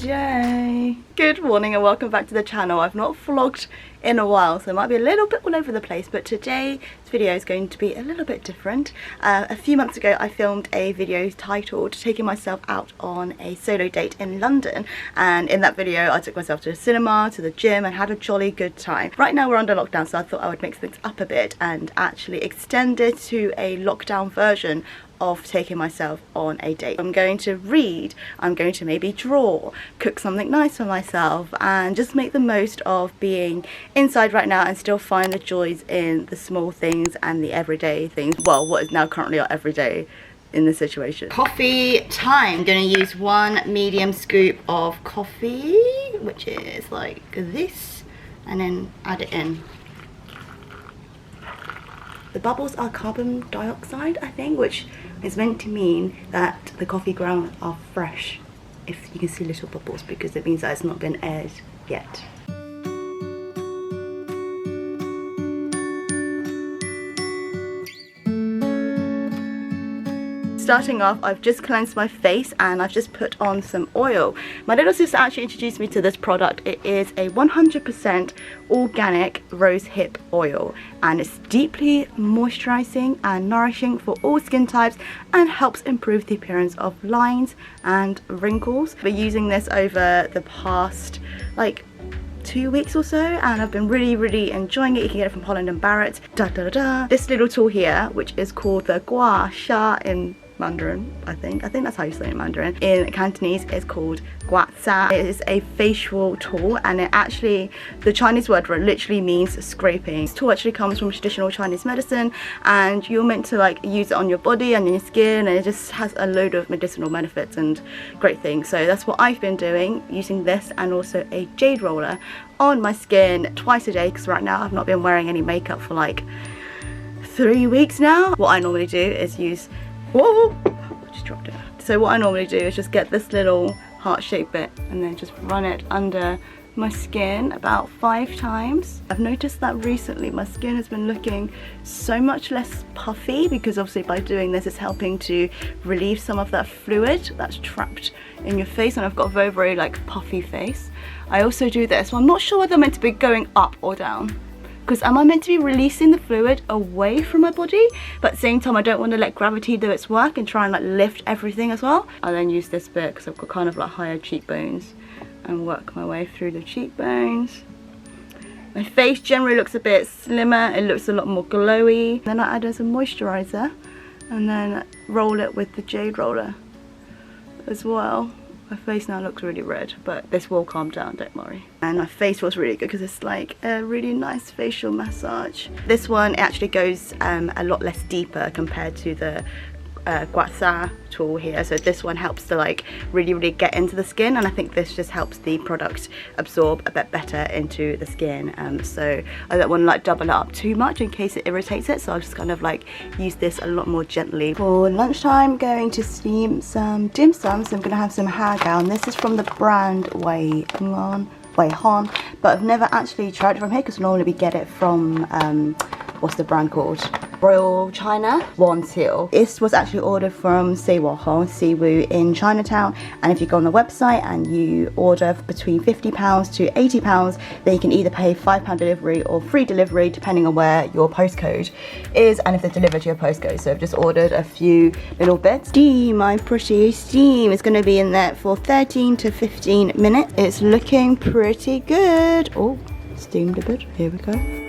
day. Good morning and welcome back to the channel. I've not vlogged in a while, so it might be a little bit all over the place, but today's video is going to be a little bit different. A few months ago I filmed a video titled Taking Myself Out on a Solo Date in London, and in that video I took myself to the cinema, to the gym, and had a jolly good time. Right now we're under lockdown, so I thought I would mix things up a bit and actually extend it to a lockdown version of taking myself on a date. I'm going to read, I'm going to maybe draw, cook something nice for myself, and just make the most of being inside right now and still find the joys in the small things and the everyday things. Well, what is now currently our everyday in this situation. Coffee time. I'm going to use 1 medium scoop of coffee, which is like this, and then add it in. The bubbles are carbon dioxide, I think, which is meant to mean that the coffee grounds are fresh, if you can see little bubbles, because it means that it's not been aired yet. Starting off, I've just cleansed my face and I've just put on some oil. My little sister actually introduced me to this product. It is a 100% organic rose hip oil, and it's deeply moisturizing and nourishing for all skin types and helps improve the appearance of lines and wrinkles. I've been using this over the past like 2 weeks or so, and I've been really enjoying it. You can get it from Holland & Barrett. This little tool here, which is called the gua sha in Mandarin, I think that's how you say it in Mandarin. In Cantonese it's called gua sa. It is a facial tool, and it actually, the Chinese word for it literally means scraping. This tool actually comes from traditional Chinese medicine, and you're meant to like use it on your body and your skin, and it just has a load of medicinal benefits and great things. So that's what I've been doing, using this and also a jade roller on my skin twice a day, because right now I've not been wearing any makeup for like 3 weeks now. What I normally do is use, whoa, I just dropped it. So what I normally do is just get this little heart-shaped bit and then just run it under my skin about 5 times. I've noticed that recently my skin has been looking so much less puffy, because obviously by doing this it's helping to relieve some of that fluid that's trapped in your face, and I've got a very like puffy face. I also do this, so I'm not sure whether I'm meant to be going up or down, because am I meant to be releasing the fluid away from my body, but at the same time I don't want to let gravity do its work and try and like lift everything as well. I then use this bit because I've got kind of like higher cheekbones, and work my way through the cheekbones. My face generally looks a bit slimmer, it looks a lot more glowy. Then I add in some moisturizer and then roll it with the jade roller as well. My face now looks really red, but this will calm down, don't worry. And my face was really good because it's like a really nice facial massage. This one actually goes a lot less deeper compared to the gua sha tool here, so this one helps to like really get into the skin, and I think this just helps the product absorb a bit better into the skin. So I don't want to like double it up too much in case it irritates it, so I'll just kind of like use this a lot more gently. For lunchtime, going to steam some dim sum, so I'm going to have some hagao, and this is from the brand Wei Han, but I've never actually tried it from here because normally we get it from what's the brand called? Royal China, Wansil. This was actually ordered from Siwu in Chinatown, and if you go on the website and you order between £50 to £80, then you can either pay £5 delivery or free delivery depending on where your postcode is and if they're delivered to your postcode. So I've just ordered a few little bits. Steam, my pretty steam is going to be in there for 13 to 15 minutes. It's looking pretty good. Oh, steamed a bit. Here we go.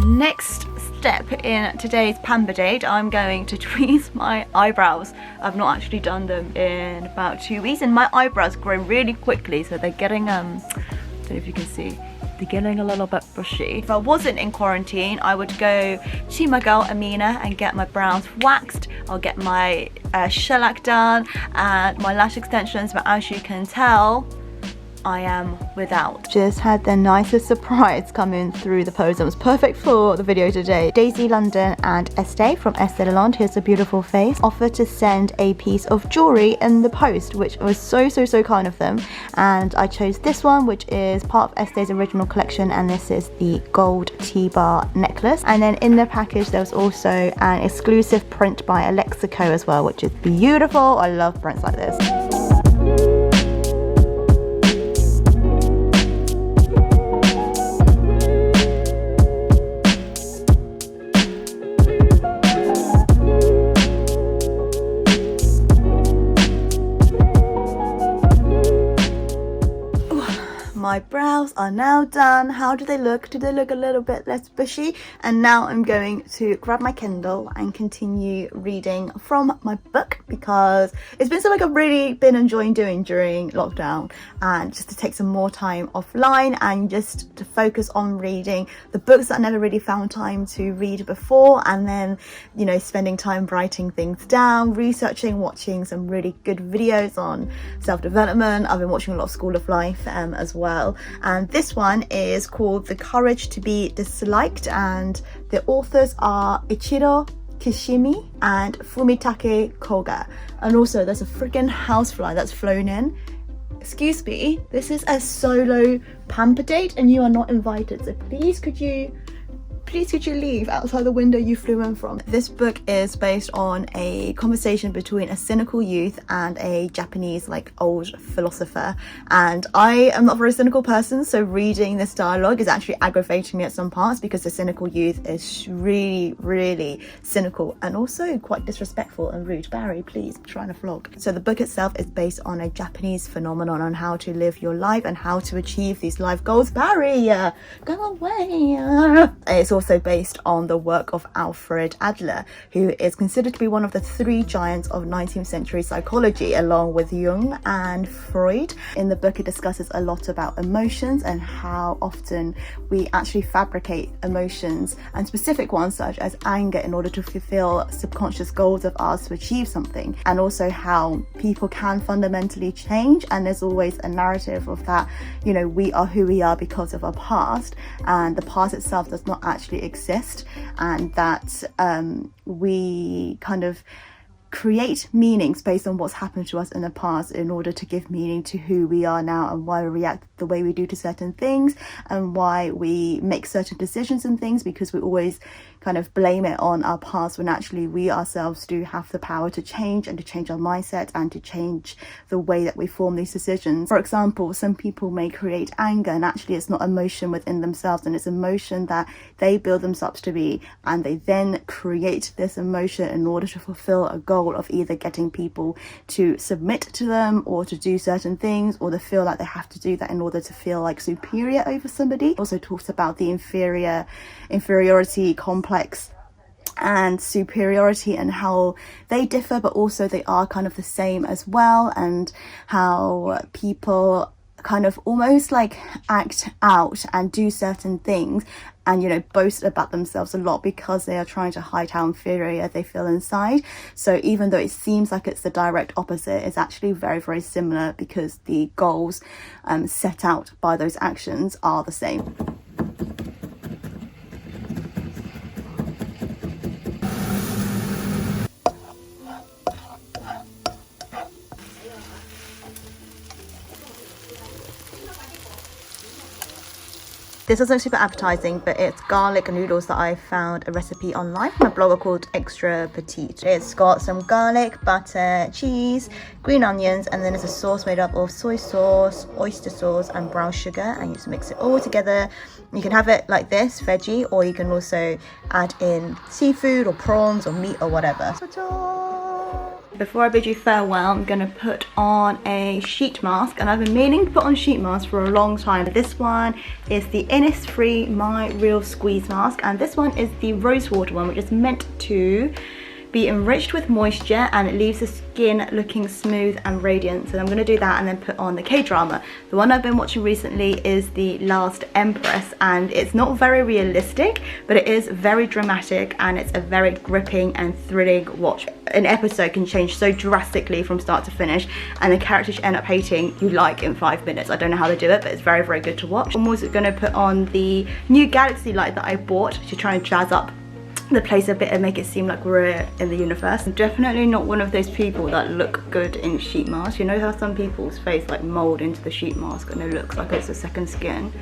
Next step in today's Pamper date, I'm going to tweeze my eyebrows. I've not actually done them in about 2 weeks, and my eyebrows grow really quickly, so they're getting I don't know if you can see, they're getting a little bit bushy. If I wasn't in quarantine, I would go to my girl Amina and get my brows waxed. I'll get my shellac done and my lash extensions, but as you can tell, I am without. Just had the nicest surprise coming through the post. It was perfect for the video today. Daisy London and Estee from Estee Lalonde, here's a beautiful face, offered to send a piece of jewelry in the post, which was so kind of them. And I chose this one, which is part of Estee's original collection, and this is the gold T-bar necklace. And then in the package there was also an exclusive print by Alexico as well, which is beautiful. I love prints like this. My brows are now done. How do they look? Do they look a little bit less bushy? And now I'm going to grab my Kindle and continue reading from my book, because it's been something I've really been enjoying doing during lockdown, and just to take some more time offline and just to focus on reading the books that I never really found time to read before, and then, you know, spending time writing things down, researching, watching some really good videos on self-development. I've been watching a lot of School of Life as well. And this one is called The Courage to Be Disliked, and the authors are Ichiro Kishimi and Fumitake Koga. And also there's a freaking housefly that's flown in. Excuse me, this is a solo Pamper date and you are not invited, so please could you leave outside the window you flew in from. This book is based on a conversation between a cynical youth and a Japanese old philosopher, and I am not a very cynical person, so reading this dialogue is actually aggravating me at some parts, because the cynical youth is really cynical and also quite disrespectful and rude. Barry, please, I'm trying to vlog. So the book itself is based on a Japanese phenomenon on how to live your life and how to achieve these life goals. Barry, go away. It's also based on the work of Alfred Adler, who is considered to be one of the three giants of 19th century psychology, along with Jung and Freud. In the book it discusses a lot about emotions and how often we actually fabricate emotions, and specific ones such as anger, in order to fulfill subconscious goals of ours to achieve something, and also how people can fundamentally change, and there's always a narrative of that, you know, we are who we are because of our past, and the past itself does not actually exist, and that we kind of create meanings based on what's happened to us in the past in order to give meaning to who we are now, and why we react the way we do to certain things, and why we make certain decisions and things, because we always kind of blame it on our past, when actually we ourselves do have the power to change, and to change our mindset, and to change the way that we form these decisions. For example, some people may create anger, and actually it's not emotion within themselves, and it's emotion that they build themselves to be, and they then create this emotion in order to fulfill a goal of either getting people to submit to them, or to do certain things, or to feel like they have to do that in order to feel like superior over somebody. Also talks about the inferiority complex and superiority, and how they differ but also they are kind of the same as well, and how people kind of almost act out and do certain things and, you know, boast about themselves a lot because they are trying to hide how inferior they feel inside. So even though it seems like it's the direct opposite, it's actually very similar, because the goals set out by those actions are the same. This isn't super appetizing, but it's garlic noodles that I found a recipe online from a blogger called Extra Petite. It's got some garlic, butter, cheese, green onions, and then it's a sauce made up of soy sauce, oyster sauce, and brown sugar, and you just mix it all together. You can have it like this, veggie, or you can also add in seafood or prawns or meat or whatever. Before I bid you farewell, I'm going to put on a sheet mask, and I've been meaning to put on sheet mask for a long time. This one is the Innisfree My Real Squeeze mask, and this one is the rose water one, which is meant to be enriched with moisture and it leaves the skin looking smooth and radiant. So I'm going to do that and then put on the K-drama. The one I've been watching recently is The Last Empress, and it's not very realistic, but it is very dramatic and it's a very gripping and thrilling watch. An episode can change so drastically from start to finish, and the characters you end up hating you like in 5 minutes. I don't know how they do it, but it's very, very good to watch. I'm also going to put on the new galaxy light that I bought to try and jazz up the place a bit and make it seem like we're in the universe. I'm definitely not one of those people that look good in sheet masks. You know how some people's face like mold into the sheet mask and it looks like it's a second skin?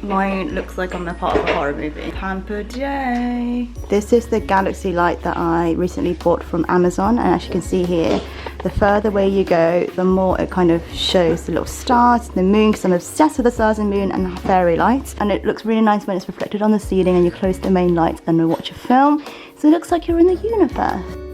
Mine looks like I'm a part of a horror movie. Pamper day. This is the galaxy light that I recently bought from Amazon, and as you can see here, the further away you go, the more it kind of shows the little stars, the moon, because I'm obsessed with the stars and moon and fairy lights. And it looks really nice when it's reflected on the ceiling and you close the main lights and watch a film. So it looks like you're in the universe.